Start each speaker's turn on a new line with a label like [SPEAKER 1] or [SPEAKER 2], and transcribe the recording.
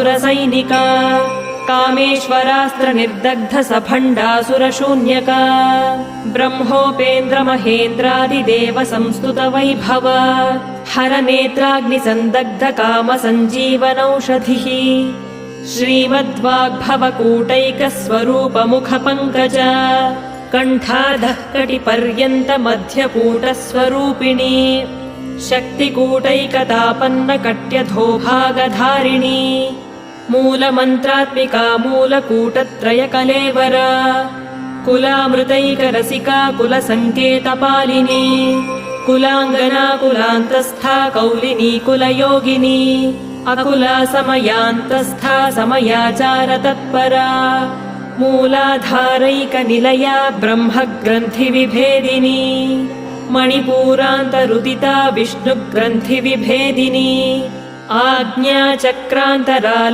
[SPEAKER 1] कामासुरसैनिका कामेश्वरास्त्र निर्दग्ध सभण्डासुरशून्यका ब्रह्मोपेन्द्र महेन्द्रादिदेव संस्तुत Vaibhav हरनेत्राग्निसन्दग्ध कामसञ्जीवनौषधिः श्रीमद्वाग्भवकूटैकस्वरूपमुखपङ्कज कण्ठाधः कटिपर्यन्त मध्यकूटस्वरूपिणी शक्तिकूटैकतापन्न कट्यधोभागधारिणी मूलमन्त्रात्मिका मूलकूटत्रयकलेवरा कुलामृतैकरसिका कुलसङ्केतपालिनी कुलाङ्गना कुलान्तस्था कौलिनी कुलयोगिनी Akula समयान्तस्था समयाचारतत्परा मूलाधारैकनिलया ब्रह्मग्रन्थिविभेदिनी मणिपूरान्तरुदिता विष्णुग्रन्थिविभेदिनी आज्ञाचक्रान्तरा